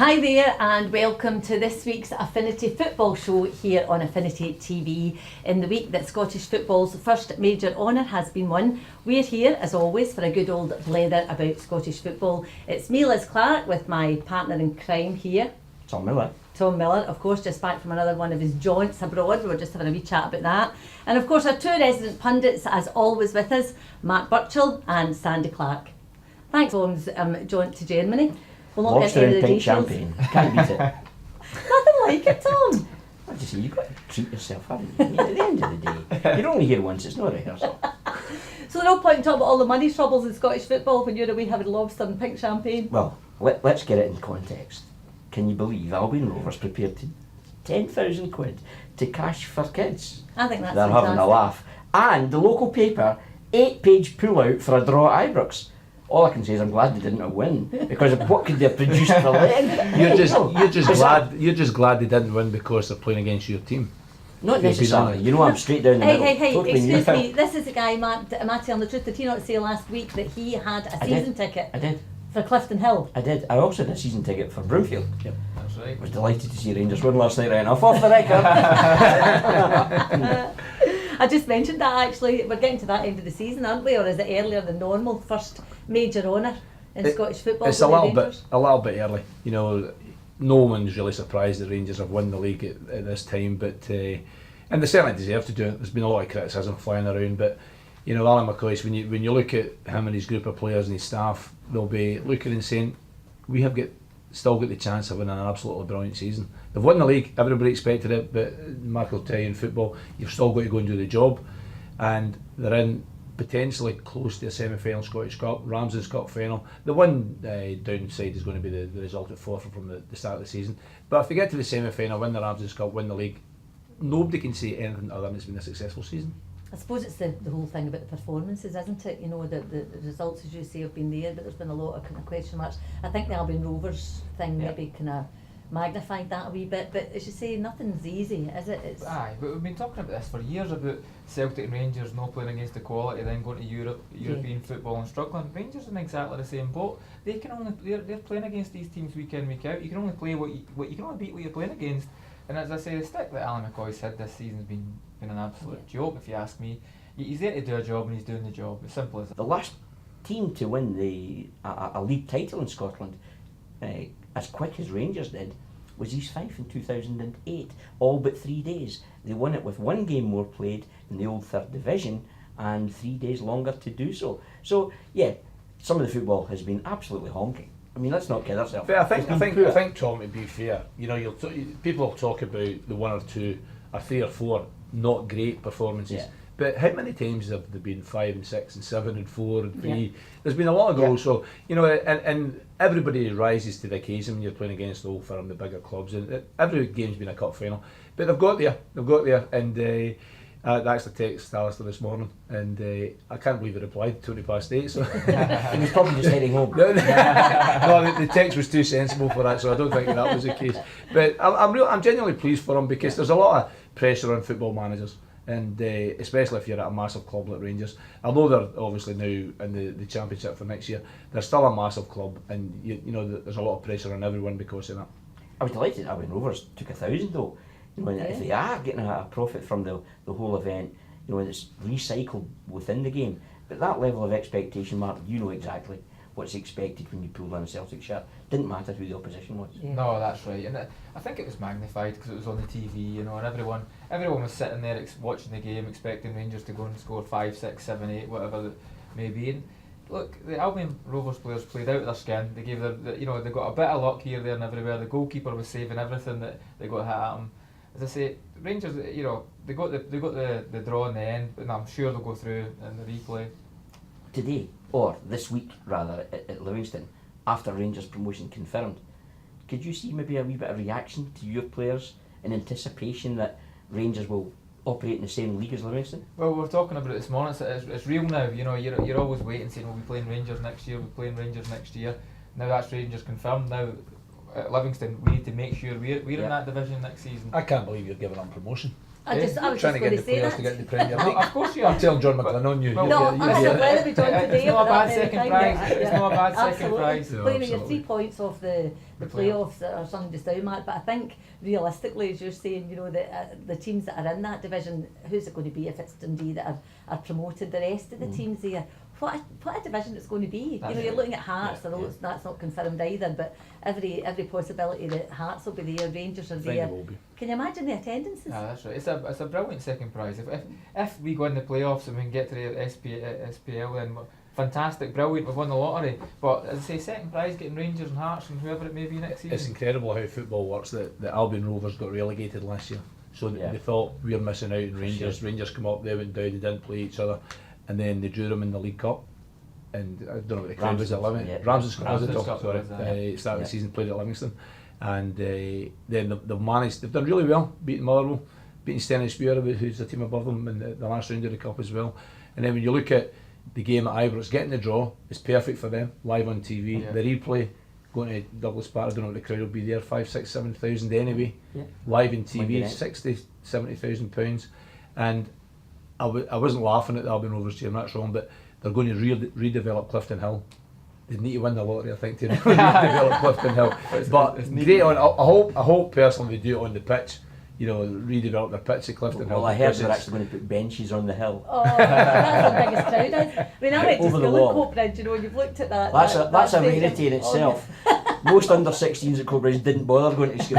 Hi there and welcome to this week's Affinity football show here on Affinity TV. In the week that Scottish football's first major honour has been won, we're here as always for a good old blether about Scottish football. It's me, Liz Clark, with my partner in crime here, Tom Miller, of course, just back from another one of his jaunts abroad. We were just having a wee chat about that. And of course our two resident pundits, as always with us, Mark Burchill and Sandy Clark. Thanks, Tom's jaunt to Germany. We'll not lobster get into and the pink details. champagne. Can't beat it. Nothing like it, Tom. I just say, you've got to treat yourself, haven't you? At the end of the day, you're only here once, it's not a rehearsal. So there's no point in talking about all the money troubles in Scottish football when you're away having lobster and pink champagne. Well, let's get it in context. Can you believe Albion Rovers prepared to £10,000 to cash for kids? I think that's They're fantastic. having a laugh. And the local paper, 8-page pull-out for a draw at Ibrox. All I can say is I'm glad they didn't win, because of what could they have produced for then? You're just glad they didn't win because they're playing against your team. Not necessarily. You know, I'm straight down the middle. Hey, Totally excuse neutral. me, this is the guy, Matty on the Truth. Did he not say last week that he had a season ticket I did. for Clifton Hill? I did. I also had a season ticket for Broomfield. Yep, that's right. I was delighted to see Rangers win last night, right enough. Off the record. I just mentioned that actually. We're getting to that end of the season, aren't we? Or is it earlier than normal? First major honour in Scottish football. It's a little bit early. You know, no one's really surprised that Rangers have won the league at this time, but and they certainly deserve to do it. There's been a lot of criticism flying around, but you know, Alan McCoy's, when you look at him and his group of players and his staff, they'll be looking and saying, we have still got the chance of winning an absolutely brilliant season. They've won the league, everybody expected it, but Mark will tell you in football, you've still got to go and do the job, and they're in potentially close to a semi-final Scottish Cup, Ramsden's Cup final. The one downside is going to be the result at Forfar from the start of the season, but if they get to the semi-final, win the Ramsden's Cup, win the league, nobody can say anything other than it's been a successful season. I suppose it's the whole thing about the performances, isn't it? You know, the results, as you say, have been there, but there's been a lot of kind of question marks. I think the Albion Rovers thing maybe kind of magnified that a wee bit, but as you say, nothing's easy, is it? Aye, but we've been talking about this for years, about Celtic and Rangers not playing against the quality, then going to European football and struggling. Rangers are in exactly the same boat. They're playing against these teams week in, week out. You can only play what you can only beat what you're playing against. And as I say, the stick that Alan McCoy said this season's been an absolute joke, if you ask me. He's there to do a job and he's doing the job. It's simple as that. The last team to win a league title in Scotland, as quick as Rangers did, was East Fife in 2008, all but 3 days. They won it with one game more played in the old third division and 3 days longer to do so. So, yeah, some of the football has been absolutely honking. I mean, let's not kid ourselves. But I think, Tom, to be fair, you know, people will talk about the one or two, or three or four not great performances. Yeah. But how many times have there been 5 and 6 and 7 and 4 and 3? Yeah. There's been a lot of goals, so you know, and everybody rises to the occasion when you're playing against the old firm, the bigger clubs, and every game's been a cup final. But they've got there, and that's the text Alistair this morning, and I can't believe he replied 8:20. So he was probably just heading home. No, the text was too sensible for that, so I don't think that was the case. But I'm genuinely pleased for him, because there's a lot of pressure on football managers, and especially if you're at a massive club like Rangers. Although they're obviously now in the Championship for next year, they're still a massive club, and you know there's a lot of pressure on everyone because of that. I was delighted Albion Rovers took 1,000 though. You know, if they are getting a profit from the whole event, you know, it's recycled within the game. But that level of expectation, Mark, you know exactly what's expected when you pull down a Celtic shirt. Didn't matter who the opposition was. Yeah. No, that's right, and I think it was magnified because it was on the TV, you know, and everyone was sitting there watching the game, expecting Rangers to go and score 5, 6, 7, 8, whatever it may be. And look, the Albion Rovers players played out of their skin. They gave they got a bit of luck here, there, and everywhere. The goalkeeper was saving everything that they got hit at him. As I say, Rangers, you know, they got the draw in the end, and I'm sure they'll go through in the replay. Today, or this week rather, at Livingston, after Rangers promotion confirmed, could you see maybe a wee bit of reaction to your players in anticipation that Rangers will operate in the same league as Livingston? Well, we're talking about it this morning. It's real now. You know, you're always waiting, saying we'll be playing Rangers next year. Now that's Rangers confirmed. Now at Livingston, we need to make sure we're in that division next season. I can't believe you're giving them promotion. I was trying just to going get to the say players that. to get the Premier No, League. of course you are. I'm telling John McGlynn on you. Well, No, you- I you- said whether we joined today. It's not a for that bad very second time. prize. It's not a bad second Absolutely. prize. Yeah, Blaming your absolutely. 3 points off the The playoffs or something just down, Mark. But I think realistically, as you're saying, you know, the teams that are in that division, who's it going to be if it's Dundee that are promoted? The rest of the teams there, what a division it's going to be. That's you know, you're right. looking at Hearts, Yeah, although yeah. that's not confirmed either. But every possibility that Hearts will be there, Rangers are I think there. it will be. Can you imagine the attendances? Yeah, that's right. It's a brilliant second prize. If we go in the playoffs and we can get to the SPL, then fantastic, brilliant. We've won the lottery. But as I say, second prize getting Rangers and Hearts and whoever it may be next season. It's incredible how football works. That Albion Rovers got relegated last year, so Yeah. they thought we were missing out. And Rangers, sure. Rangers come up, they went down, they didn't play each other, and then they drew them in the League Cup. And I don't know what the crowd was at Ramsden's, Livingston. yeah. Ramsden's Cup was it? Ramsden's Cup Sorry, was, started Yeah. the season, played at Livingston, and then they've managed. They've done really well, beating Motherwell, beating Stennis Spear, who's the team above them in the last round of the cup as well. And then when you look at the game at Ibrox, getting the draw is perfect for them, live on TV. Yeah. The replay, going to Douglas Park, I don't know what the crowd will be there, 5, 6, 7,000 anyway. Yeah. Live on Monday TV, night. 60, 70,000 pounds. And I wasn't laughing at the Albion Rovers team, that's wrong, but they're going to redevelop Clifton Hill. They need to win the lottery, I think, to redevelop Clifton Hill. But it's great on. I hope personally they do it on the pitch. You know, redevelop their pitch at Clifton Hill. Well, I heard because they're it's- actually going to put benches on the hill. Oh, that's the biggest crowd. I mean, I went to Over the school in wall. Coatbridge, you know, you've looked at that. That's that a stadium. rarity in Oh, itself. Most under 16s at Coatbridge didn't bother going to school.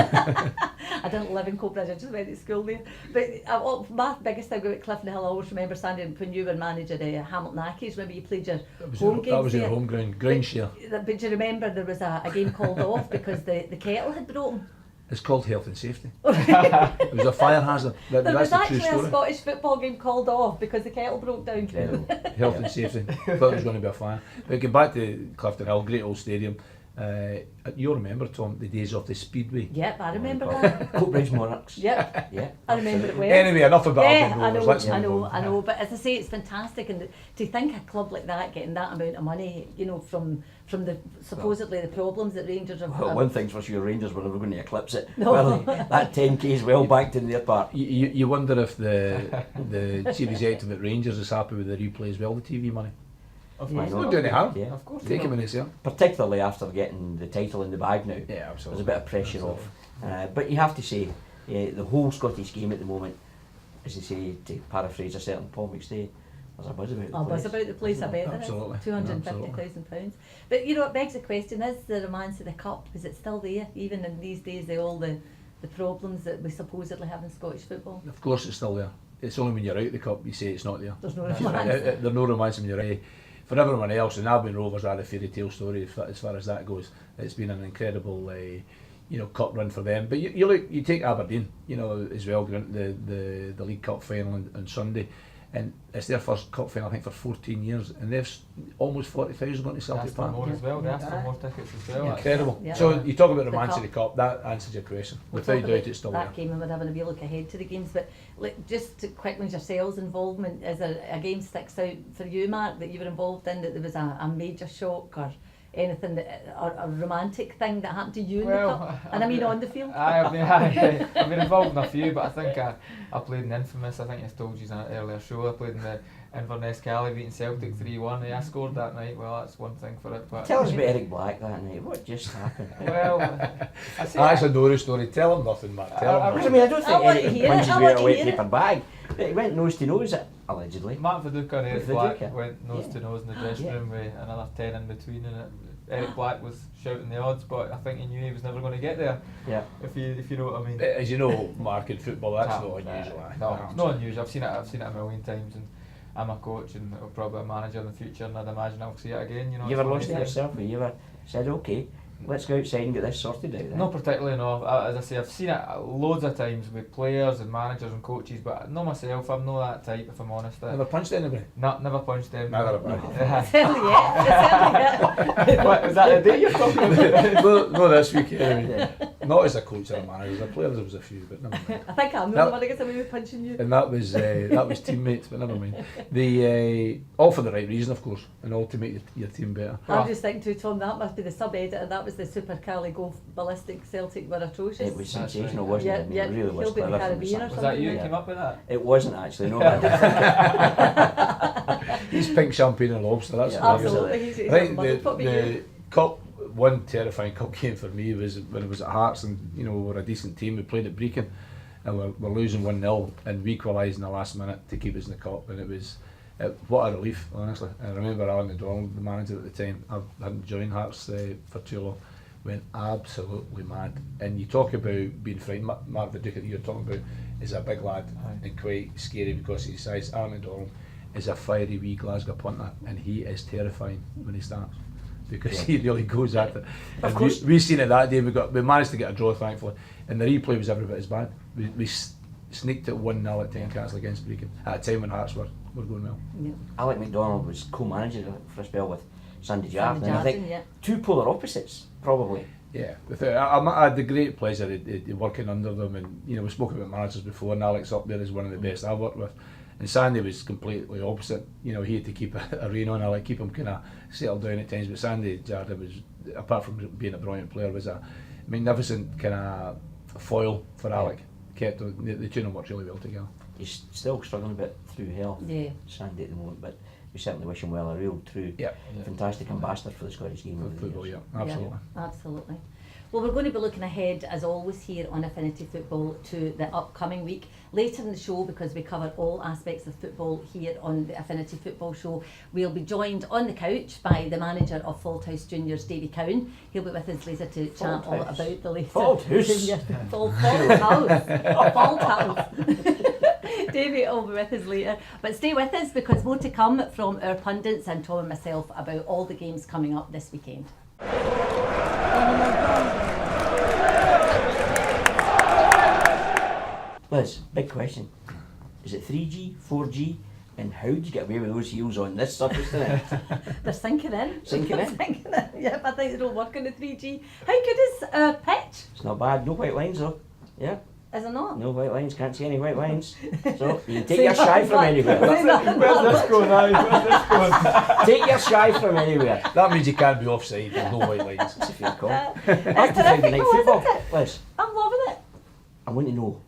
I didn't live in Coatbridge, I just went to school there. But my biggest thing about Clifton Hill, I always remember standing when you were manager at Hamilton Accies, remember you played your home games that was there? your home ground share. But do you remember there was a game called off because the kettle had broken? It's called health and safety. It was a fire hazard. There That's was the true actually a story. Scottish football game called off because the kettle broke down. Incredible. Health and safety. Thought there was going to be a fire. But get back to Clifton Hill, great old stadium. You'll remember, Tom, the days of the Speedway. Yep, I remember Oh, that. Coatbridge Monarchs. Yep, Yeah. I remember it well. Anyway, enough about Yeah, Albion I Rovers. know, Let's I move know, on. I know. But as I say, it's fantastic, and to think a club like that getting that amount of money, you know, from the supposedly the problems that Rangers have. Well, one thing's for sure, Rangers were never going to eclipse it. No. Well, that 10k is well backed in their part. You wonder if the chief executive at Rangers is happy with the replay as well, the TV money. Of Yeah. course It's not. not doing any harm. Yeah. Of course Take not. him in his ear. Particularly after getting the title in the bag now. Yeah, There's absolutely. a bit of pressure off. But you have to say, the whole Scottish game at the moment, as they say, to paraphrase a certain Paul McStay, there's a buzz about the Oh, place. buzz about the place, I bet there is. Absolutely. £250,000. But you know, it begs the question: is the romance of the cup? Is it still there, even in these days? All the problems that we supposedly have in Scottish football. Of course, it's still there. It's only when you're out of the cup you say it's not there. There's no That's romance. There's no romance when you're for everyone else, and Albion Rovers are a fairy tale story as far as that goes. It's been an incredible, cup run for them. But you take Aberdeen, as well, going into the League Cup final on Sunday, and it's their first cup final I think for 14 years, and they've almost 40,000 going to They Celtic asked for Park. more as well. They asked for more tickets as well. Incredible. Yeah. So you talk about The romance cup. of the cup. That answers your question. We'll Without talk doubt, about it's still that there. game, and we're having a wee look ahead to the games. But just to quickly, yourselves' involvement, is there a game sticks out for you, Mark, that you were involved in that there was a major shock or anything or a romantic thing that happened to you in the cup? And I mean on the field. I've been involved in a few, but I think I played in Infamous. I think I told you in an earlier show. I played in the Inverness Cali beating Celtic 3-1. I scored that night. Well, that's one thing for it. But Tell us about Eric Black that night. What just happened? well, I say That's a Dory story. Tell him nothing, Mark. Tell him Because nothing. I don't I think want to Eric hear it, punches I away want a to wet hear it. paper bag. But he went nose to nose, allegedly. Mark Viduka and Eric With Black Viduka. went nose Yeah. to nose in the dressing Yeah. room with another 10 in between, and Eric Black was shouting the odds, but I think he knew he was never going to get there. Yeah. If you know what I mean. As you know, Mark, in football, that's not Nah, unusual. No, it's not unusual. I've seen it a million times, and I'm a coach and probably a manager in the future, and I'd imagine I'll see it again. You it's ever one of lost it these things. yourself? Have you ever said, okay, let's go outside and get this sorted out then? Not particularly, no. As I say, I've seen it loads of times with players and managers and coaches, but not myself. I'm not that type, if I'm honest. Never punched anybody. Never punched them. Neither have I. Certainly yet. What, is that the day you're talking about? No, this week anyway. Not as a coach or a manager. As a player, there was a few, but never mind. I think I'm the one that gets away with punching you. And that was teammates, but never mind. The all for the right reason, of course, and all to make your team better. I'm just thinking too, Tom, that must be the sub-editor. That was the Super Cali Go ballistic. Celtic were atrocious. It was That's sensational, right. wasn't it? I mean, Yeah, it really was he'll be in the clever from the Caribbean or start. Was that you who Yeah. came up with that? It wasn't actually, no. He's pink champagne and lobster. That's Yeah, what he was. Absolutely. He's I think mother put me in. the cup, one terrifying cup game for me was when it was at Hearts, and we were a decent team. We played at Brecon, and we're losing 1-0, and we equalised in the last minute to keep us in the cup, and it was what a relief, honestly. I remember Alan O'Donnell, the manager at the time, I hadn't joined Hearts for too long, went absolutely mad. And you talk about being frightened. Mark the Duke that you're talking about is a big lad and quite scary because of his size. Alan O'Donnell is a fiery wee Glasgow punter, and he is terrifying when he starts, because he really goes at it. Of And course. we seen it that day. We managed to get a draw, thankfully, and the replay was every bit as bad. We sneaked it 1-0 at Tynecastle against Brecon at a time when Hearts were going well. Yeah. Alec MacDonald was co-manager for a spell with Sandy Jardine. Sandy I think Jardine, yeah. two polar opposites, probably. Yeah, I had the great pleasure of working under them, and we spoke about managers before, and Alex up there is one of the best I've worked with. And Sandy was completely opposite. He had to keep a rein on, keep him kind of settled down at times. But Sandy Jardine was, apart from being a brilliant player, was a magnificent kind of foil for Alec. Kept the two of them worked really well together. He's still struggling a bit through health, Yeah. Sandy, at the moment, but we certainly wish him well. A real, true, Yeah, fantastic ambassador for the Scottish game. over the football, years. yeah, absolutely. Yeah, absolutely. Well, we're going to be looking ahead, as always, here on Affinity Football to the upcoming week. Later in the show, because we cover all aspects of football here on the Affinity Football Show, we'll be joined on the couch by the manager of Faulthouse Juniors, Davy Cowan. He'll be with us later to chat all Faulthouse. about the latest. Faulthouse. Faulthouse. Davy will be with us later. But stay with us, because more to come from our pundits and Tom and myself about all the games coming up this weekend. Liz, big question. Is it 3G, 4G, and how did you get away with those heels on this surface tonight? They're sinking in. Sinking They're in? sinking in. Yep, I think they don't work on the 3G. How good is our pitch? It's not bad. No white lines though. Yeah, Is it not? no white lines. Can't see any white lines. So you can take Say your shy nothing from but- anywhere. say nothing Where's but- this going now? Where's this going? Take your shy from anywhere. That means you can't be offside. There's no white lines. That's a fair call. It's Back to Friday terrific, night though, football. isn't it? Liz, I'm loving it. I want to know,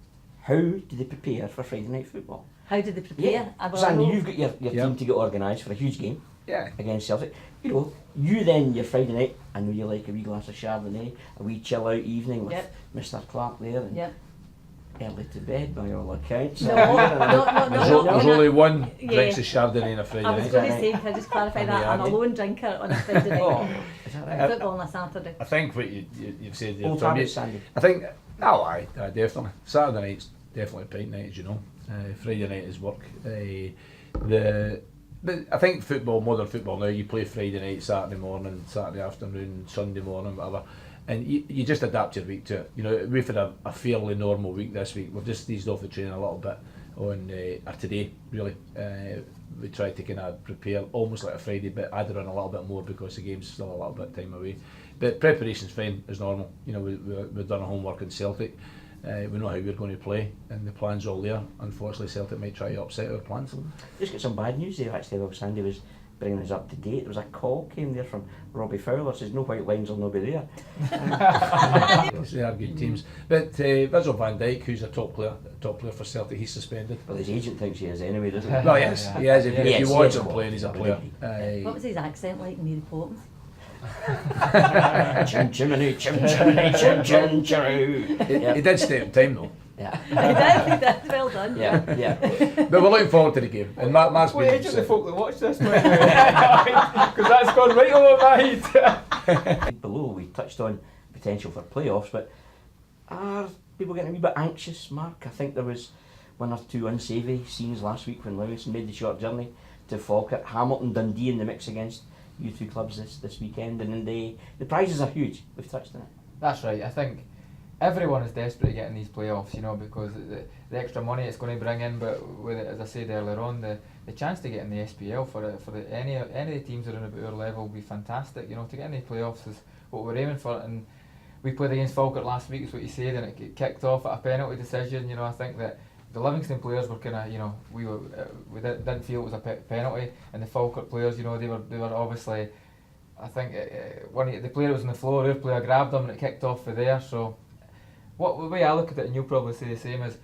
how do they prepare for Friday night football? How did they prepare? I will Sandy, know. you've got your Yeah. team to get organised for a huge game Yeah. against Celtic. You then, your Friday night, I know you like a wee glass of Chardonnay, a wee chill out evening with Yep. Mr. Clark there, and Yep. early to bed by all accounts. No, no, no, There's, no. there's only one Yeah. drinks of Chardonnay on a Friday I was night. going to say, can I just clarify that? I'm a lone drinker on a Friday night. Oh, is that right? Football on a Saturday. I think what you've said there, Old Tom, habits, Sandy. I think, aye, definitely. Saturday night's definitely a pint night, as you know. Friday night is work. But I think football, modern football now, you play Friday night, Saturday morning, Saturday afternoon, Sunday morning, whatever, and you just adapt your week to it. We've had a fairly normal week this week. We've just eased off the training a little bit on today, really. We tried to kind of prepare almost like a Friday, but added on a little bit more because the game's still a little bit of time away. But preparation's fine, as normal. We've done our homework in Celtic. We know how we're going to play, and the plan's all there. Unfortunately, Celtic might try to upset our plans. Just got some bad news there actually while Sandy was bringing us up to date. There was a call came there from Robbie Fowler, says no white lines will not be there. They are good teams. But Virgil van Dijk, who's a top player for Celtic, he's suspended. Well, his agent thinks he is anyway, doesn't he? Well, yes, he is. If Yes, you watch yes, him playing, he's a player. What was his accent like in Mary Poppins? Chim chimney, chim chimney, chim chim chiroo. He did stay on time though. Yeah, He did. Well done. yeah. But we're looking forward to the game. And Mark's Wait, been agent the folk that watch this, because that's gone right over my head. Below we touched on potential for playoffs, but are people getting a wee bit anxious, Mark? I think there was one or two unsavoury scenes last week when Lewis made the short journey to Falkirk. Hamilton, Dundee in the mix against you two clubs this weekend, and then the prizes are huge. We've touched on it. That's right. I think everyone is desperate to get in these playoffs, because the extra money it's going to bring in, but with it, as I said earlier on, the chance to get in the SPL for any of the teams that are on about our level will be fantastic. To get in the playoffs is what we're aiming for, and we played against Falkirk last week, is what you said, and it kicked off at a penalty decision. You know, I think that the Livingston players were kind of, you know, we didn't feel it was a penalty, and the Falkirk players, you know, they were obviously, I think the player that was on the floor, their player grabbed him and it kicked off for there. So, the way I look at it, and you'll probably say the same, is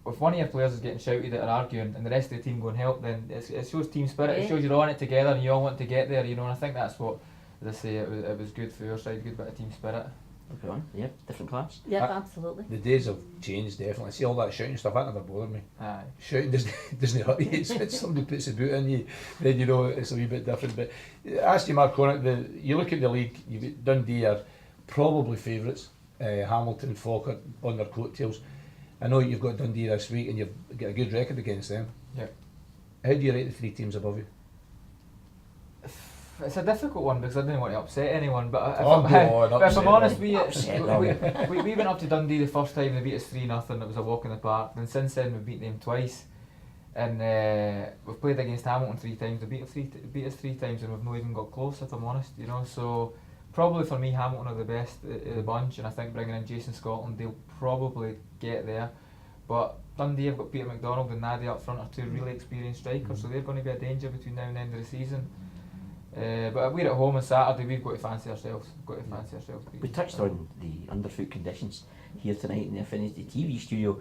if one of your players is getting shouted at or arguing, and the rest of the team go and help, then it shows team spirit. It shows you're on it together and you all want to get there. You know, and I think that's what, as I say, it was good for your side, good bit of team spirit. Okay, on. Yeah, different class. Yeah, absolutely. The days have changed, definitely. See all that shouting stuff, that never bothered me. Aye. Shouting doesn't hurt you. It's when somebody puts a boot in you, then you know it's a wee bit different. But ask you, Mark Connick, you look at the league, you've got Dundee are probably favourites, Hamilton, Falkirk on their coattails. I know you've got Dundee this week and you've got a good record against them. Yep. How do you rate the three teams above you? It's a difficult one because I didn't want to upset anyone, but if I'm honest, we went up to Dundee the first time, they beat us 3-0, it was a walk in the park. Then since then we've beaten them twice, and we've played against Hamilton 3 times, they beat us 3 times and we've not even got close, if I'm honest, you know. So probably for me Hamilton are the best of the bunch, and I think bringing in Jason Scotland, they'll probably get there. But Dundee have got Peter McDonald and Nadia up front, are 2 really experienced strikers, so they're going to be a danger between now and the end of the season. But we're at home on Saturday, we've got to fancy ourselves. We touched on the underfoot conditions here tonight in the Affinity TV studio.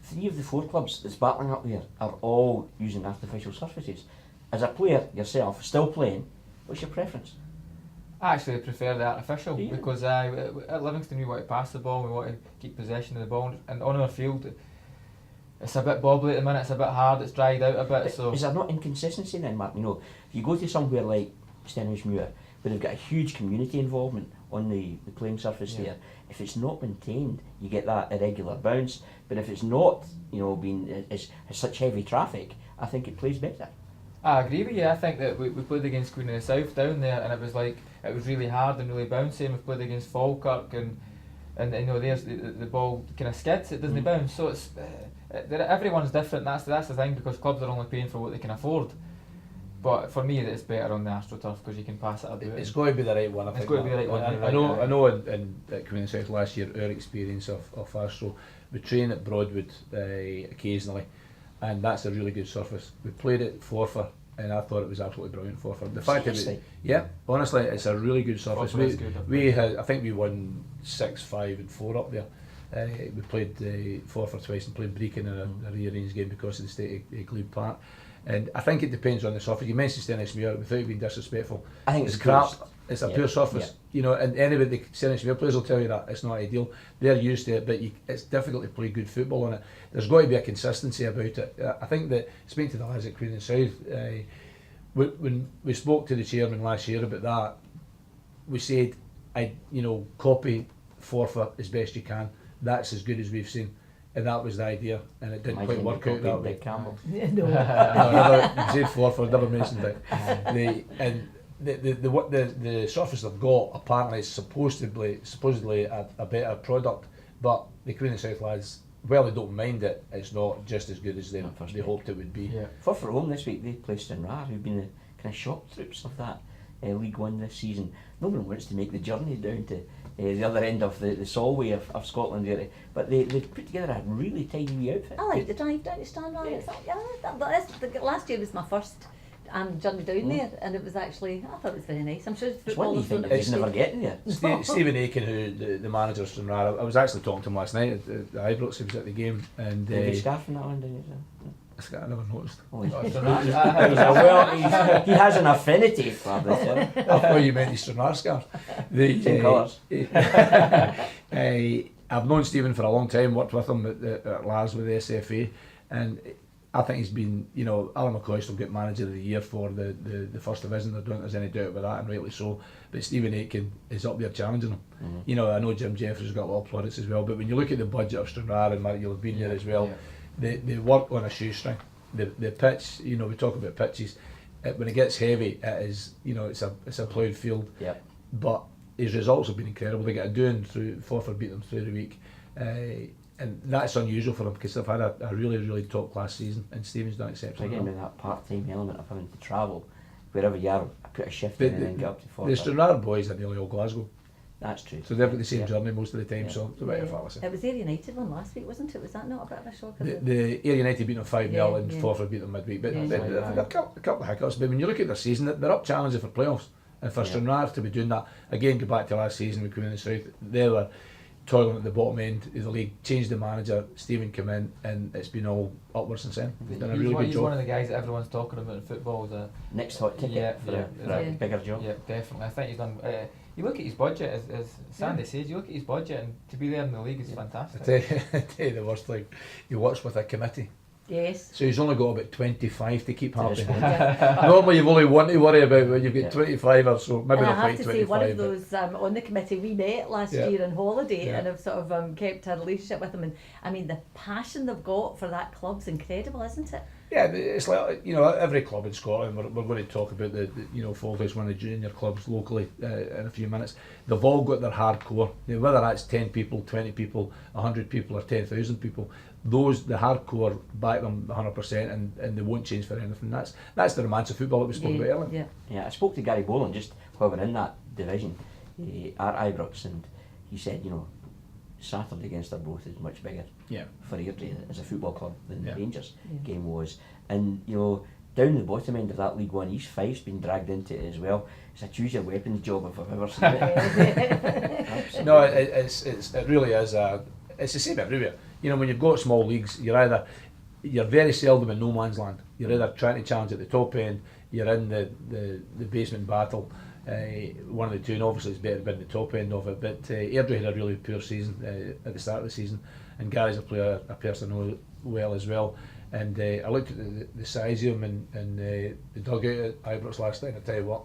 3 of the 4 clubs that's battling up there are all using artificial surfaces. As a player yourself, still playing, what's your preference? I actually prefer the artificial because at Livingston we want to pass the ball, we want to keep possession of the ball, and on our field it's a bit bobbly at the minute, it's a bit hard, it's dried out a bit. So is there not inconsistency then, Mark? You know, if you go to somewhere like Stenhousemuir, where they've got a huge community involvement on the playing surface there, if it's not maintained, you get that irregular bounce. But if it's not, you know, has such heavy traffic, I think it plays better. I agree with you. I think that we played against Queen of the South down there, and it was really hard and really bouncy. And we played against Falkirk, and you know, there's the ball kind of skids, it doesn't bounce. So it's everyone's different. That's the thing, because clubs are only paying for what they can afford. But for me, it's better on the AstroTurf because you can pass it about. It's got to be the right one. It's got to be the right one. I know. At Queen of the South last year, our experience of Astro, we train at Broadwood occasionally, and that's a really good surface. We played at Forfar, and I thought it was absolutely brilliant. Forfar. The fact that honestly, it's a really good surface. I think we won 6-5 and 4 up there. We played Forfar twice and played Brecon in a rearranged game because of the state of Glebe Park. And I think it depends on the surface. You mentioned Stenhousemuir, without being disrespectful. I think it's crap. It's a poor surface, you know. And anybody, the Stenhousemuir players will tell you that it's not ideal. They're used to it, but it's difficult to play good football on it. There's got to be a consistency about it. I think that speaking to the lads at Queen and South, when we spoke to the chairman last year about that, we said, copy Forfar as best you can. That's as good as we've seen. And that was the idea, and it didn't quite work out that way. Campbell. No. You said Forfar, never mentioned it. The surface they've got apparently is supposedly a better product, but the Queen of South lads, well, they don't mind it. It's not just as good as they hoped it would be. Yeah. Forfar home this week, they play Stranraer, who've been the kind of shock troops of that League One this season. No one wants to make the journey down to the other end of the Solway of Scotland area, but they've put together a really tidy wee outfit. I like the drive down to Stranraer. Last year was my first journey down there, and it was actually, I thought it was very nice. I'm sure It's one you think it's never getting there. Stephen Aiken, who the manager of Stranraer, I was actually talking to him last night at the Ibrox. He was at the game, and Did he scarf from that one, didn't you? I never noticed. He has an affinity for this. I thought you meant the Stranraer scarf. Same colours. I've known Stephen for a long time, worked with him at Lars with the SFA, and I think he's been, Alan McCoy will get manager of the year for the first division. I don't think there's any doubt about that, and rightly so. But Stephen Aiken is up there challenging him. Mm-hmm. I know Jim Jeffries got a lot of plaudits as well, but when you look at the budget of Stranraer, and Mark, you'll have been there as well, they work on a shoestring. The pitch, we talk about pitches, when it gets heavy, it is, it's a ploughed field. Yep. But his results have been incredible. They get a doing through Forfar, beat them through the week. And that's unusual for them because they've had a really, really top class season, and Stephen's done exceptionally well. Again, with that part-time element of having to travel wherever you are, put a shift in and then get up to Forfar. The Stranraer boys are nearly all Glasgow. That's true. So they've got the same Yeah. journey most of the time, Yeah. so it's a bit of a fallacy. It was Ayr United one last week, wasn't it? Was that not a bit of a shock? The Ayr United beat them 5-0 Yeah, and yeah. Forfar beat them midweek, but Yeah, there right, are a couple of hiccups. But when you look at their season, they're up challenging for playoffs, and for Yeah. Stranraer to be doing that again, go back to last season we came in the south, they were toiling at the bottom end of the league. Changed the manager, Stephen came in, and it's been all upwards since then. He's done a really good He's job. one of the guys that everyone's talking about in football. Next hot ticket Yeah, for, yeah, for a yeah. bigger job. Yeah, definitely. I think he's done. You look at his budget, as Sandy says, you look at his budget, and to be there in the league is fantastic. I tell you the worst thing, he works with a committee, Yes. so he's only got about 25 to keep happy. Yeah. Normally you've only one to worry about when you've got Yeah. 25 or so, maybe And I not have quite to say, one of 25. those on the committee, we met last Yeah. year on holiday Yeah. and have sort of kept a relationship with them. And I mean, the passion they've got for that club's incredible, isn't it? Yeah, but it's like, you know, every club in Scotland, we're going to talk about the you know, Falkirk's one of the junior clubs locally in a few minutes. They've all got their hardcore, you know, whether that's 10 people, 20 people, 100 people or 10,000 people, the hardcore back them 100% and they won't change for anything. That's the romance of football that we spoke about earlier. Yeah. Yeah, I spoke to Gary Boland just while we were in that division at Ibrox, and he said, you know, Saturday against Arbroath is much bigger Yeah. for Airdrie as a football club than Yeah. the Rangers Yeah. game was. And, you know, down the bottom end of that League One East, Fife's been dragged into it as well. It's a choose your weapons job if I've ever seen it. Absolutely. No, it really is. It's the same everywhere. You know, when you've got small leagues, you're very seldom in no man's land. You're either trying to challenge at the top end, you're in the basement battle. One of the two, and obviously it's better to be in the top end of it. But Airdrie had a really poor season at the start of the season, and Gary's a player, a person I know well as well. And I looked at the size of him and the dugout at Ibrox last night, and I tell you what,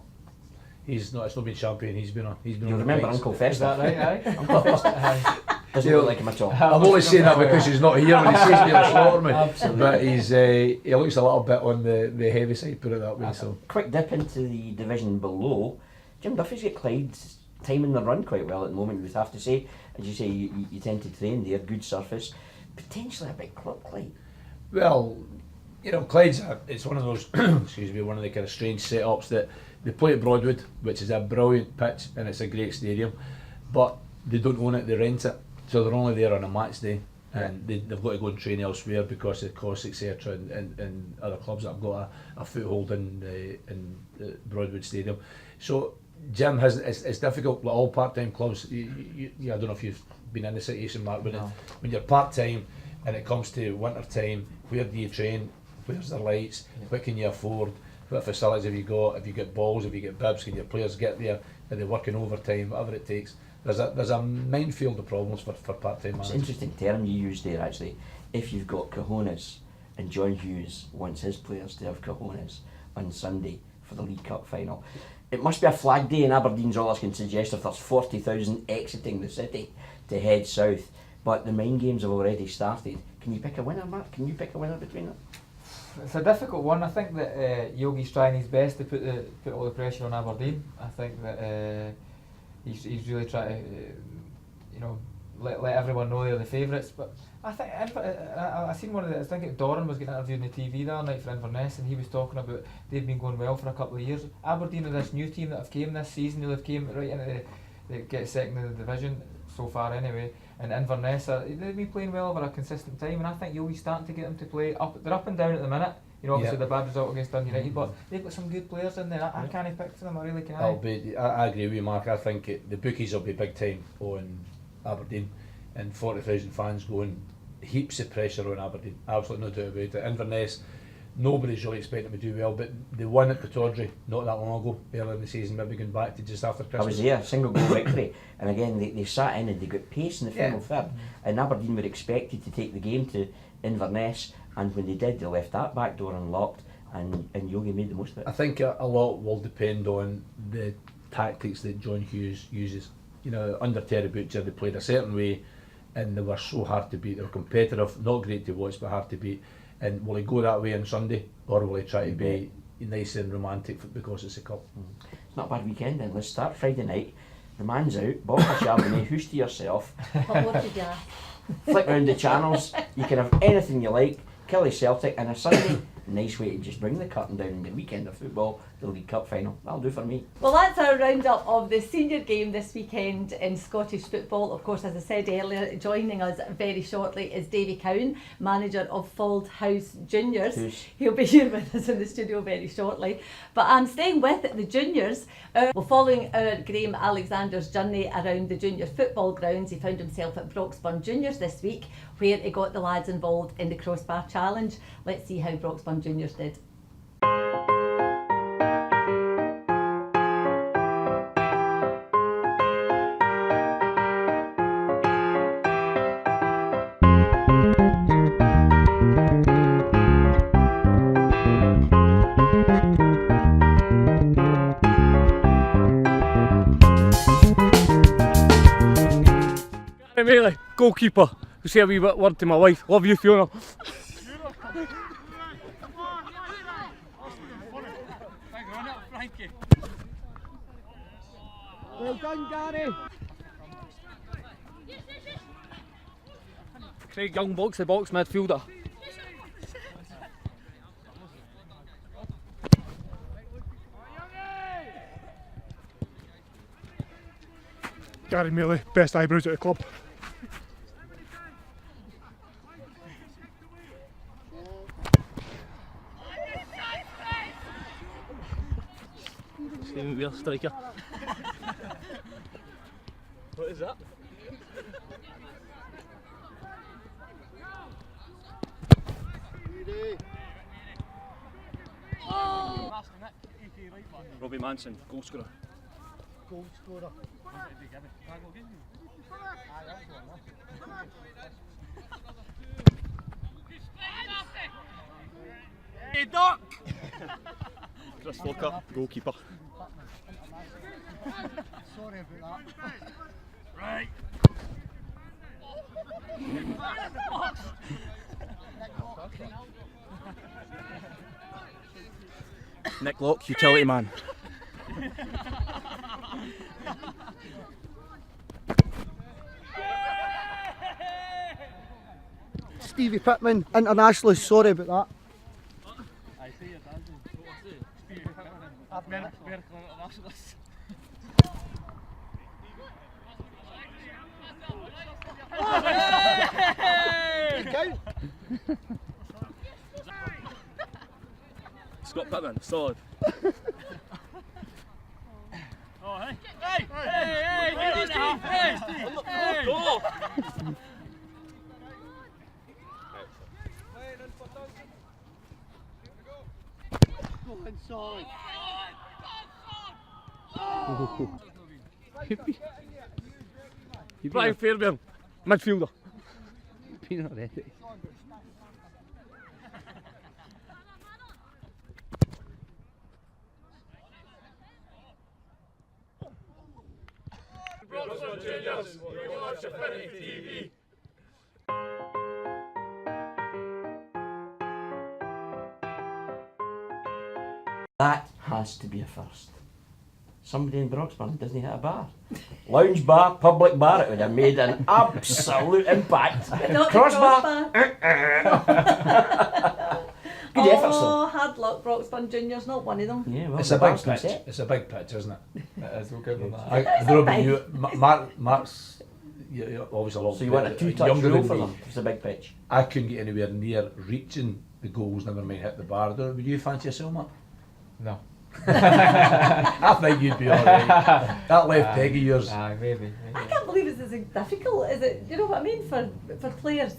it's not been champion. He's been on. You on the remember bikes. Uncle Is Festa? that right? Aye. Uncle Festa Aye. doesn't look like him at all. I'm only saying that because he's not here when he says me, he'll slaughter me. Absolutely. But he looks a little bit on the heavy side, put it that way. So Quick dip into the division below. Jim Duffy's got Clyde timing the run quite well at the moment, you would have to say. As you say, you tend to train there, good surface. Potentially a big club, Clyde. well, you know, it's one of those excuse me, one of the kind of strange setups that they play at Broadwood, which is a brilliant pitch and it's a great stadium, but they don't own it, they rent it, so they're only there on a match day, and they've got to go and train elsewhere because of costs, etc. And other clubs that have got a foothold in the Broadwood Stadium. So Jim has it's difficult. Like all part-time clubs, you, I don't know if you've been in the situation, Mark, but No. when you're part-time and it comes to winter time, where do you train? Where's the lights? Yeah. What can you afford? What facilities have you got? Have you got balls? Have you got bibs? Can your players get there? Are they working overtime? Whatever it takes. There's a minefield of problems for part-time It's managers. an interesting term you used there, actually. If you've got cojones, and John Hughes wants his players to have cojones on Sunday for the League Cup final. It must be a flag day in Aberdeen's all I can suggest if there's 40,000 exiting the city to head south. But the mind games have already started. Can you pick a winner, Mark? Can you pick a winner between them? It's a difficult one. I think that Yogi's trying his best to put all the pressure on Aberdeen. I think that he's really trying to let everyone know they're the favourites. But I think I seen one of the, I think Doran was getting interviewed on the TV the other night for Inverness, and he was talking about they've been going well for a couple of years. Aberdeen are this new team that have came this season. They've came right into the get second in the division so far anyway. And Inverness they've been playing well over a consistent time, and I think Yogi's starting to get them to play up. They're up and down at the minute. You know, obviously Yeah. the bad result against Dundee United, but they've got some good players in there. I can't pick for them. I really I can't. agree with you, Mark. I think the bookies will be big time on Aberdeen, and 40,000 fans going heaps of pressure on Aberdeen. Absolutely no doubt about it. Inverness, nobody's really expecting them to do well, but they won at Pittodrie not that long ago, earlier in the season, maybe going back to just after I Christmas. was there, single goal victory, and again they sat in and they got pace in the final third, and Aberdeen were expected to take the game to Inverness, and when they did, they left that back door unlocked, and Yogi made the most of it. I think a lot will depend on the tactics that John Hughes uses. You know, under Terry Butcher, they played a certain way, and they were so hard to beat. They were competitive, not great to watch, but hard to beat. And will he go that way on Sunday, or will he try to be nice and romantic because it's a cup? It's not a bad weekend then. Let's start Friday night. The man's out, bottle of Chardonnay, who's to yourself, What more did you ask? flick round the channels, you can have anything you like, Killie Celtic, and a Sunday nice way to just bring the curtain down in the weekend of football, the League Cup final. That'll do for me. Well, that's our roundup of the senior game this weekend in Scottish football. Of course, as I said earlier, joining us very shortly is Davy Cowan, manager of Fald House Juniors. He'll be here with us in the studio very shortly. But I'm staying with the juniors. Following our Graham Alexander's journey around the junior football grounds, he found himself at Broxburn Juniors this week, where he got the lads involved in the Crossbar Challenge. Let's see how Broxburn Juniors did. Really, goalkeeper. To say a wee bit word to my wife. Love you, Fiona. Well done, Gary. Craig Young, box to box midfielder. Gary Mealy, best eyebrows at the club. Stephen Weir, striker. What is that? Robbie Manson, goal scorer. Goal scorer. Hey, Doc! Chris Walker, goalkeeper. Sorry about that. Right. Nick Locke, utility man. Stevie Pittman, internationalist, sorry about that. Scott Pittman, solid. Oh, hey! Hey! Hey! Hey! Hey! Hey! Go! Go inside. Brian Fairbairn, midfielder. Peanut ready. Broxburn Juniors, we watch Affinity TV. That has to be a first. Somebody in Broxburn doesn't hit a bar. Lounge bar, public bar, it would have made an absolute impact. Not Crossbar. Good effort, sir. Oh, hard luck, Broxburn Juniors, not one of them. Yeah, well, It's the a big bar's been pitch. set. It's a big pitch, isn't it? It is, we'll give them that. I don't know about you. Mark's you're obviously a lot So you want a two-touch younger rule than for me. them? It's a big pitch. I couldn't get anywhere near reaching the goals, never mind hit the bar. Would you fancy yourself, Mark? No. I think you'd be alright. That left peg of yours. Aye, maybe. I can't believe it's as difficult as it, you know what I mean, for players.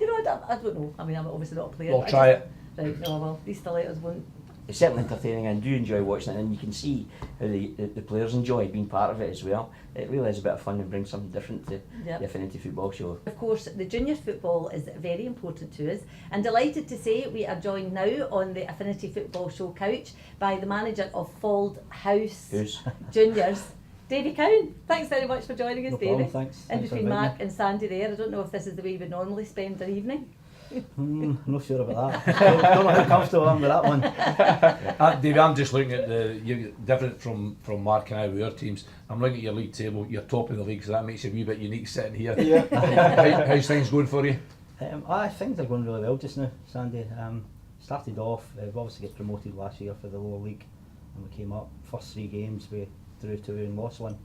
You know, I don't know. I mean, I'm obviously not a player. Well, but I try just- Right, no, well, these stilettos won't. It's certainly entertaining, and I do enjoy watching it, and you can see how the players enjoy being part of it as well. It really is a bit of fun and brings something different to Yep. the Affinity Football Show. Of course, the junior football is very important to us, and delighted to say we are joined now on the Affinity Football Show couch by the manager of Fald House Who's? Juniors, Davy Cowan. Thanks very much for joining us, No Davy. problem, thanks. In Thanks for between inviting Mark and Sandy there, I don't know if this is the way we normally spend our evening. I'm not sure about that. Don't know how comfortable I am with that one. Dave, I'm just looking at you're different from Mark and I with our teams. I'm looking at your league table. You're top of the league, so that makes you a wee bit unique sitting here. Yeah. How's things going for you? Things are going really well just now, Sandy. started off, we obviously got promoted last year for the lower league, and we came up. First 3 games we drew 2 and lost 1,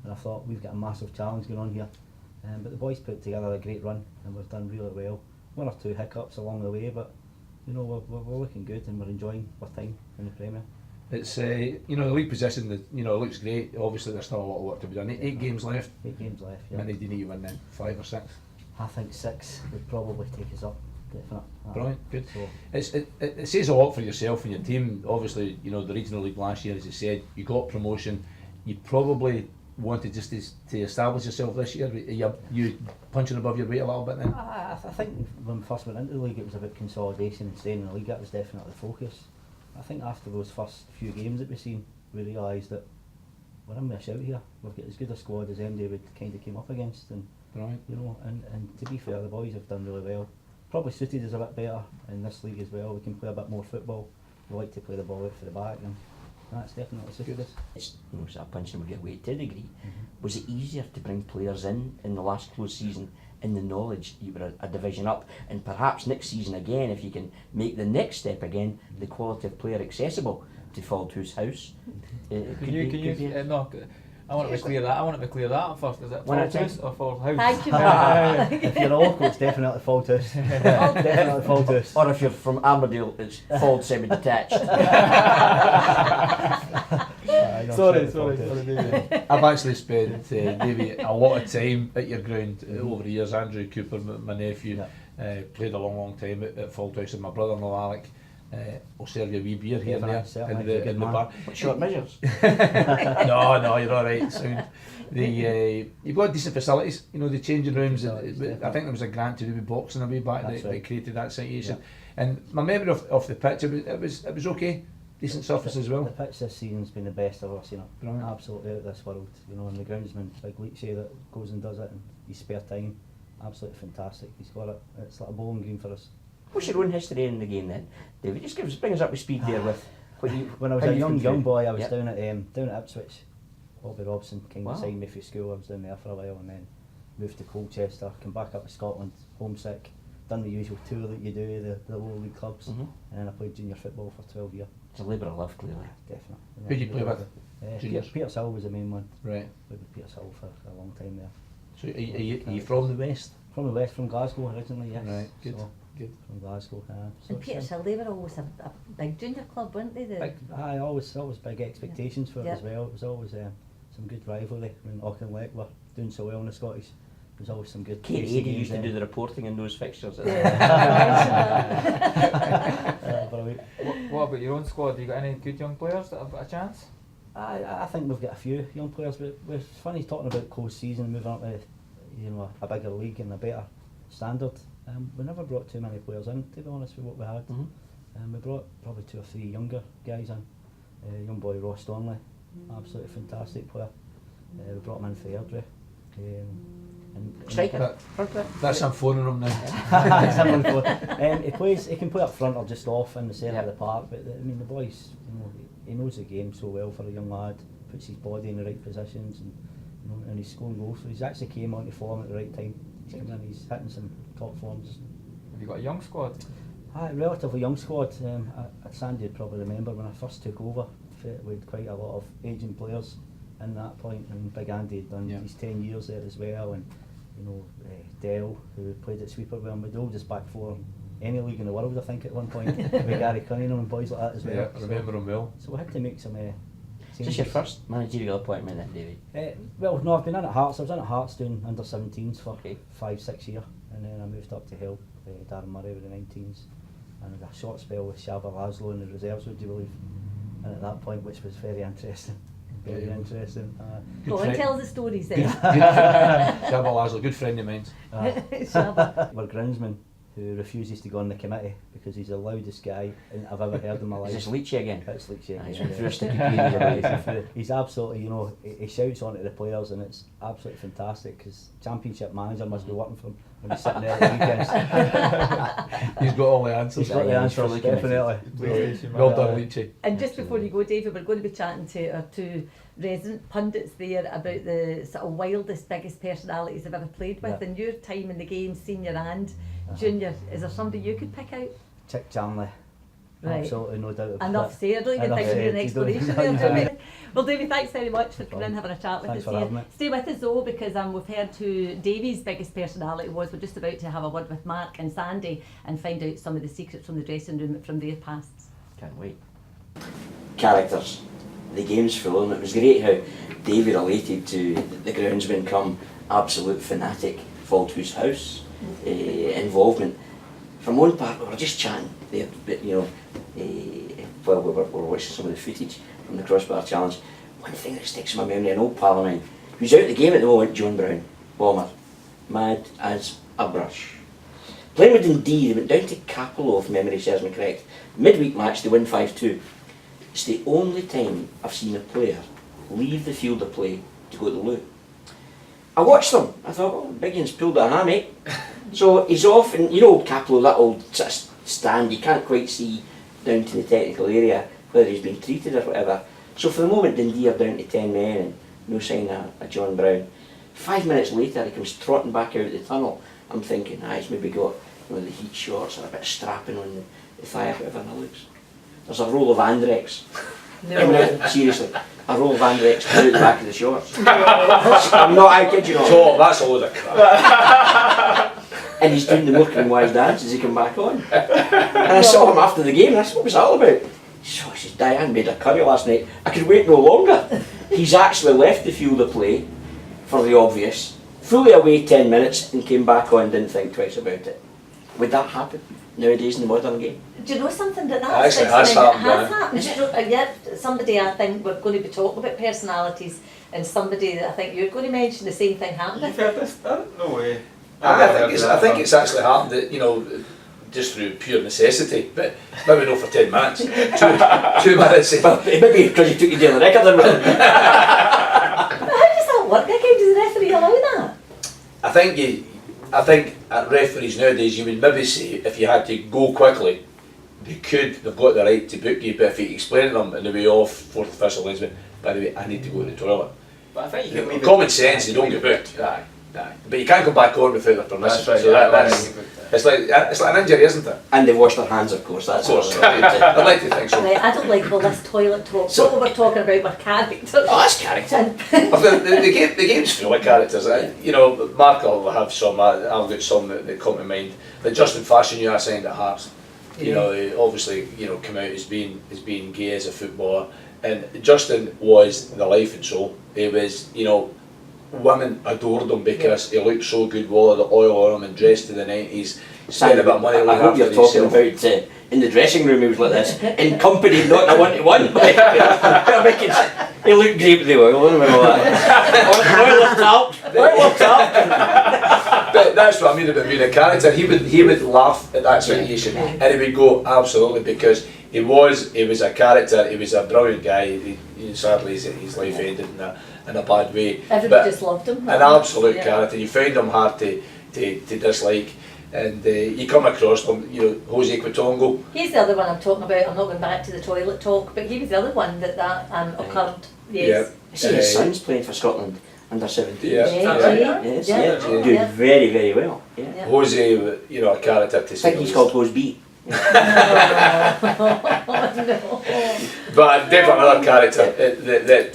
and I thought we've got a massive challenge going on here. But the boys put together a great run, and we've done really well. 1 or 2 hiccups along the way, but you know, we're looking good, and we're enjoying our time in the Premier. It's you know, the league position, it looks great. Obviously there's still a lot of work to be done. 8 games left. 8 games left, yeah. How many do you need to win then? 5 or 6? I think 6 would probably take us up, definitely. Brilliant, good. So It says a lot for yourself and your team. Obviously, you know, the regional league last year, as you said, you got promotion. You probably wanted just to establish yourself this year. Are you punching above your weight a little bit then? I think when we first went into the league, it was about consolidation and staying in the league. That was definitely the focus. I think after those first few games that we've seen, we realised that we're in with a shout here. We've got as good a squad as MD would kind of came up against, and Right. you know, and to be fair, the boys have done really well. Probably suited us a bit better in this league as well. We can play a bit more football. We like to play the ball out for the back, and that's definitely suited us. It's sort of punching with your weight to a degree. Was it easier to bring players in the last close season in the knowledge you were a division up, and perhaps next season again, if you can make the next step again, the quality of player accessible to Faldhouse House? No, I want to be clear that. I want to be clear that first. Is it One at a Faldhouse or Faldhouse? Thank you. If you're local, it's definitely Faldhouse. Definitely Faldhouse. Or if you're from Armadale, it's Fald semi-detached. Sorry, David. I've actually spent maybe a lot of time at your ground over the years. Andrew Cooper, my nephew, played a long time at Faldhouse, and my brother-in-law Alec will serve you a wee beer here and there in the bar. Short measures. No, you're all right. Sound. You've got decent facilities. You know, the changing rooms. I think there was a grant to do with boxing a wee back that created that situation. Yeah. And my memory of the pitch, it was okay. Decent surface as well. The pitch this season's been the best I've ever seen it. Brilliant. Absolutely out of this world. You know, and the groundsman, Big Leachy, that goes and does it in his spare time. Absolutely fantastic. He's got it. It's like a bowling green for us. What's your own history in the game then, David? Just bring us up to speed there with what you. When I was a young boy, I was down at Ipswich. Bobby Robson kind of signed me for school. I was down there for a while, and then moved to Colchester. Came back up to Scotland, homesick. Done the usual tour that you do, the lower league clubs, and then I played junior football for 12 years. It's a labour of love, clearly. Definitely. Who did you play with? Juniors? Petershill was the main one. Right. Played with Petershill for a long time there. So are you from the west? From the west, from Glasgow originally, yes. Right, good. So, good. From Glasgow. So And Petershill, they were always a big junior club, weren't they? always big expectations for it as well. It was always some good rivalry when Auchinleck were doing so well in the Scottish. There's always some good. Kate Eady used to do the reporting in those fixtures. What about your own squad? Have you got any good young players that have got a chance? I think we've got a few young players, but it's funny talking about close season, moving up to a bigger league and a better standard. We never brought too many players in, to be honest with what we had. We brought probably 2 or 3 younger guys in. Young boy Ross Donnelly, absolutely fantastic player. We brought him in for Airdrie. Striker. That's I'm phoning him now. He can play up front or just off in the centre of the park, but the boys, he knows the game so well for a young lad, puts his body in the right positions, and he's scoring goals. So he's actually came onto form at the right time. He's come in, he's hitting some top forms. Have you got a young squad? Relatively young squad. At Sandy would probably remember when I first took over, we had quite a lot of ageing players in that point, and Big Andy had done his 10 years there as well, and Dell, who played at Sweeper with him, the oldest back four in any league in the world, I think, at one point, with Gary Cunningham and boys like that as well. Yeah, I remember him well. So we had to make some Is this your first managerial appointment then, David? Well, no, I've been in at Hearts. I was in at Hearts doing under 17s for 5-6 years, and then I moved up to help Darren Murray with the 19s, and had a short spell with Shabba Laszlo in the reserves, would you believe? And at that point, which was very interesting. Very interesting. Go on, tell the stories then. Shabba Laszlo, good friend of mine. Our groundsman, who refuses to go on the committee because he's the loudest guy I've ever heard in my life. Is this Leachy again? It's Leachy again. He's been through a sticky period. He's absolutely, he shouts onto the players, and it's absolutely fantastic because Championship manager must be working for him when he's sitting there at the weekends. He's got all the answers. He's got the answers, definitely. Well done, Leachy. And just before you go, David, we're going to be chatting to our 2 resident pundits there about the sort of wildest, biggest personalities I've ever played with, and your time in the game, senior and junior. Is there somebody you could pick out? Chick Charnley, Right. Absolutely no doubt about Enough that. said. I don't even Enough think we need an said. You don't explanation need- there, do we? Well, Davey, thanks very much for coming in and having a chat with Thanks us for having here. me. Stay with us though, because we've heard who Davey's biggest personality was. We're just about to have a word with Mark and Sandy and find out some of the secrets from the dressing room from their pasts. Can't wait. Characters. The game's full, and it was great how Davey related to the groundsman come absolute fanatic, fall to his house involvement. From one part, we were just chatting there, but while we were watching some of the footage from the crossbar challenge, one thing that sticks in my memory, an old pal of mine, who's out of the game at the moment, John Brown, bomber, mad as a brush. Playing with Dundee, they went down to Capello, if memory serves me correct. Midweek match, they win 5-2. It's the only time I've seen a player leave the field of play to go to the loo. I watched them. I thought, oh, Biggin's pulled a hammy. So he's off, and you know Capello, that old sort of stand, you can't quite see down to the technical area whether he's been treated or whatever. So for the moment, Dundee are down to 10 men and no sign of John Brown. 5 minutes later, he comes trotting back out of the tunnel. I'm thinking, he's maybe got the heat shorts or a bit of strapping on the thigh or whatever, and it looks. There's a roll of Andrex. No. Seriously, a roll of Andrex out the back of the shorts. I'm not, I kid you not. So that's a load of crap. And he's doing the Morecambe and Wise dance as he come back on. And I saw him after the game, and I said, what was that all about? So he says, Diane made a curry last night. I could wait no longer. He's actually left the field of play for the obvious, fully away 10 minutes, and came back on and didn't think twice about it. Would that happen nowadays in the modern game? Do you know something that Actually, that's has it happened, has yeah. happened? Do you know, yet somebody, I think we're going to be talking about personalities, and somebody that I think you're going to mention the same thing happened. You've heard this? No way. I think it's actually happened that, just through pure necessity, but maybe not for 10 minutes. 2 minutes. Well, maybe because you took your daily record in with him. But how does that work? How does the referee allow that? I think at referees nowadays you would maybe say if you had to go quickly, they've got the right to book you, but if you explain to them on the way off, fourth official linesman, by the way, I need to go to the toilet. But I think you can leave Common sense, they don't get booked. Aye. But you can't come back on without their permission. That's right. So Yeah, that's it's like an injury, isn't it? And they washed their hands, of course, that's Of course. all. I'd like to think so. Right, I don't like all this toilet talk. So- What we're talking about were characters. Oh, that's character. The game's full of characters. Mark will have some. I've got some that come to mind. Like Justin Fashanu, I signed at Hearts. Obviously, come out as being gay as a footballer, and Justin was the life and soul. He was, women adored him because he looked so good with all of the oil on him and dressed to the 90s. Spent a bit of money. I hope you're talking about in the dressing room he was like this, in company, not in a one-to-one. He looked great with the oil on him and all that. Oil up. But that's what I mean about being a character. He would laugh at that situation, and he would go absolutely, because he was a character. He was a brilliant guy. Sadly his life ended in a bad way. Everybody just loved him. An absolute character. You found him hard to dislike, and you come across them. Jose Quitongo. He's the other one I'm talking about. I'm not going back to the toilet talk, but he was the other one that occurred. Yes. See, his son's playing for Scotland under 17. Yeah. Yes, doing very, very well. Yeah. Jose, a character to I say. think he's called Hose B. No. But definitely another character that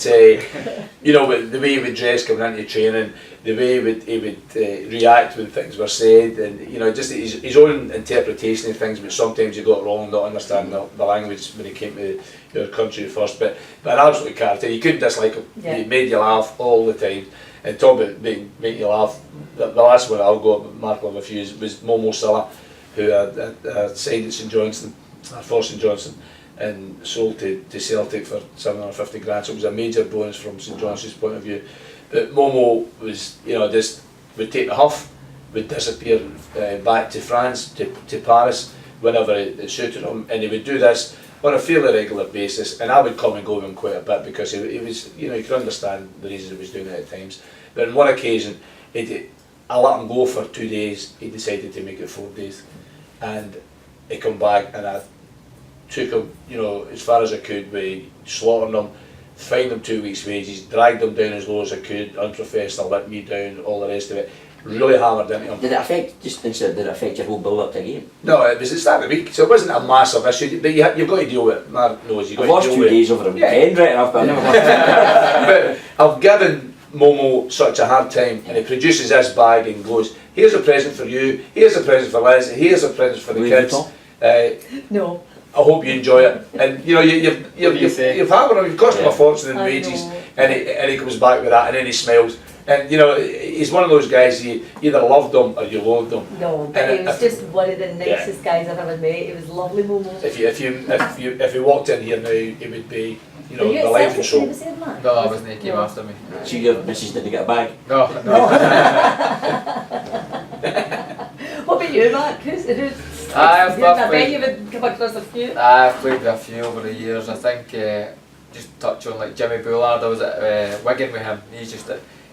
the way he would dress coming into training, the way he would react when things were said, and just his own interpretation of things, which sometimes he got wrong, not understanding the language when he came to your country first. But an absolute character, you couldn't dislike him. Yeah. He made you laugh all the time. And talk about make you laugh. The last one I'll go Mark with a few was Momo Silla, who had signed at St Johnstone, for St Johnstone, and sold to Celtic for 750 grand. So it was a major bonus from St Johnstone's point of view. But Momo was, just would take the huff, would disappear back to France, to Paris, whenever it suited him, and he would do this on a fairly regular basis. And I would come and go with him quite a bit, because he was, you could understand the reasons he was doing it at times. But on one occasion, I let him go for 2 days. He decided to make it 4 days, and he come back, and I took him, as far as I could, by slaughtering him, fined him 2 weeks' wages, dragged him down as low as I could, unprofessional, let me down, all the rest of it. really hammered into him. Did it affect, just instead, did it affect your whole build-up to the game? No, it was the start of the week, so it wasn't a massive issue, but you've got to deal with it. Mark knows you've got I've to lost deal 2 with it. days over a weekend, right enough, but I never lost. But I've given Momo such a hard time, and he produces this bag and goes, here's a present for you, here's a present for Liz, here's a present for the Louis kids. Vuitton? No. I hope you enjoy it. And you know, you've hammered him, you've cost him a fortune in I wages, know. and he comes back with that, and then he smiles. And you know, he's one of those guys, you either loved him or you loathed him. No, but And he was just one of the nicest guys I've ever met. He was lovely, Momo. If he walked in here now, he would be, you know, Were you the life and excited when he soul. was there, Mark? No, I wasn't. He came No. after me. So your missus didn't get a bag? No. What about you, Mark? Who's I've I bet you've come across a few. I've played with a few over the years. I think just touch on like Jimmy Bullard. I was at Wigan with him.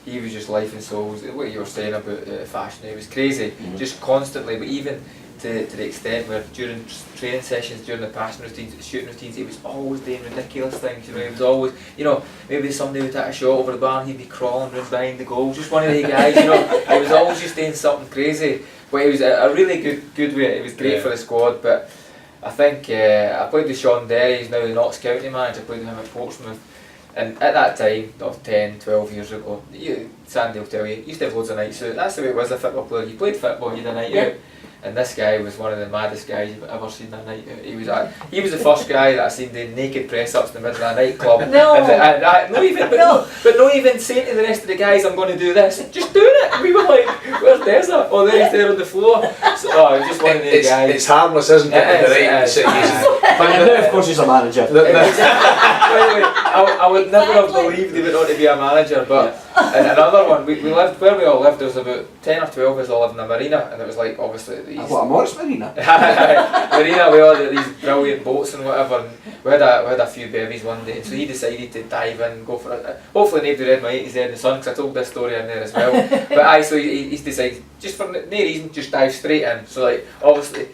He was just life and soul. What you were saying about fashion, it was crazy, just constantly. But even to the extent where during training sessions, during the passing routines, shooting routines, he was always doing ridiculous things. You know, he was always, you know, maybe somebody would take a shot over the bar and he'd be crawling round behind the goal. Just one of the guys, you know. He was always just doing something crazy. But he was a really good way. It was great for the squad. But I think I played with Sean Derry. He's now the Notts County manager. I played with him at Portsmouth. And at that time, 10, 12 years ago, Sandy will tell you, you used to have loads of nights out. That's the way it was, a football player. You played football, you had a night out. And this guy was one of the maddest guys you've ever seen that night out. He was the first guy that I seen doing naked press-ups in the middle of a nightclub. No. But not even saying to the rest of the guys, I'm going to do this. Just doing it. And we were like, where's Desert? Oh, there he's there on the floor. So, oh, he was just one of the guys. It's harmless, isn't it? It is, in the it right is. situation. But now, of course, he's a manager. By the way, I would never have believed he went on to be a manager, but and another one, we lived where we all lived. There was about 10 or 12 of us all lived in a marina, and it was like obviously these What, a Morris Marina? marina with all these brilliant boats and whatever. And we had a few bevies one day, and so he decided to dive in and go for it. Hopefully nobody read my 80s in the sun, because I told this story in there as well. But so he's decided, just for no reason, just dive straight in. So like obviously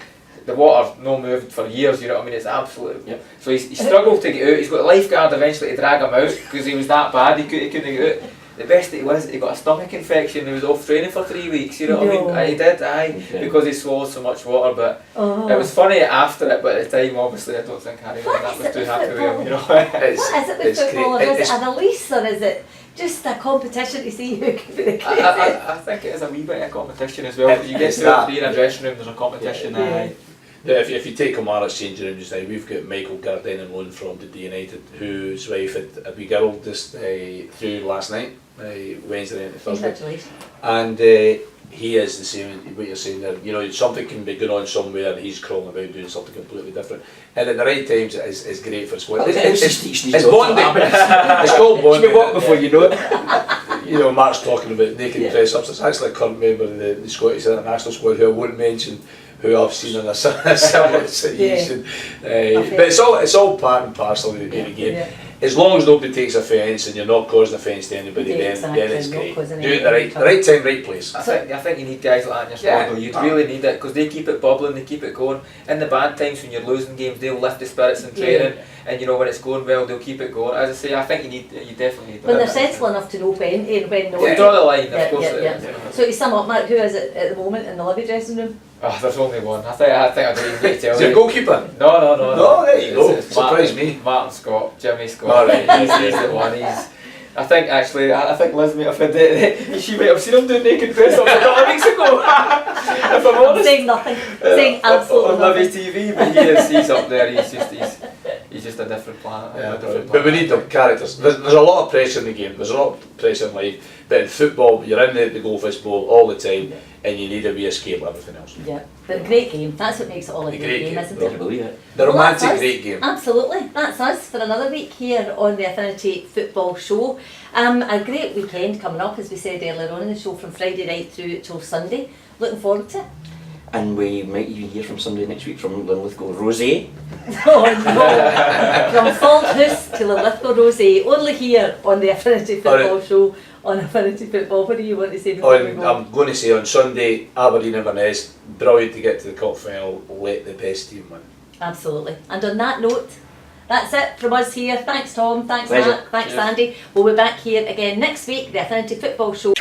the water's no moved for years, you know what I mean, it's absolute. Yep. So he struggled to get out. He's got a lifeguard eventually to drag him out because he was that bad, he couldn't get out. The best it was, he got a stomach infection. He was off training for 3 weeks. You know what I mean? He did, because he swallowed so much water. But it was funny after it. But at the time, obviously, I don't think Harry was too happy with him. You know, What is it with football? great. Is it a release or is it just a competition to see who can be the crazy? I think it is a wee bit of competition as well. Because you get to that in a dressing room, there's a competition. Yeah, if you take Kamara's changing room just now, we've got Michael Garden on loan from the United, whose wife had a wee girl just through last night, Wednesday night and Thursday. Congratulations. And he is the same, what you're saying there, you know, something can be going on somewhere and he's crawling about doing something completely different. And at the right times it's great for squad. It's bonding. It's called bonding. You walk before you know it. You know, Mark's talking about naked press-ups. It's actually a current member of the Scottish international squad who I won't mention, who I've seen in a similar situation. But it's all part and parcel of the game. Yeah. As long as nobody takes offence and you're not causing offence to anybody, then it's not great. causing Do it any the right time, right place. I think you need guys like that in your squad though. You'd really need it because they keep it bubbling, they keep it going. In the bad times when you're losing games, they'll lift the spirits in training, and you know when it's going well, they'll keep it going. As I say, I think you definitely need. When they're sensible enough to know when and when not. You draw the line, of course. So to sum up, Mark, who is it at the moment in the Livy dressing room? Oh, there's only one. I think I don't even need to tell Is you. it goalkeeper? No. No, there you go. It's Surprise Martin, me. Martin Scott, Jimmy Scott. All right. He's the one. I think actually, I think Liz might have had she might have seen him doing naked press ups a couple of weeks ago. If I'm honest. Saying nothing. Saying absolutely on nothing. Livy TV, but he's up there. He's just a different planet. But we need the characters. There's a lot of pressure in the game. There's a lot of pressure in life. But in football, you're in the goalfish bowl all the time, and you need to be escape everything else. Yeah, but great game. That's what makes it all a great game, isn't Can you it? believe it? The Well, that's romantic us. great game. Absolutely, that's us for another week here on the Affinity Football Show. A great weekend coming up, as we said earlier on in the show, from Friday night through till Sunday. Looking forward to it. And we might even hear from somebody next week from Linlithgow Rosé. Oh no! From Salthouse to Linlithgow Rosé, only here on the Affinity Football Show on Affinity Football. What do you want to say before we go? I'm going to say on Sunday, Aberdeen Inverness, brilliant to get to the cup final. Let the best team win. Absolutely. And on that note, that's it from us here. Thanks Tom, thanks Pleasure. Mark, thanks Cheers. Andy. We'll be back here again next week, the Affinity Football Show.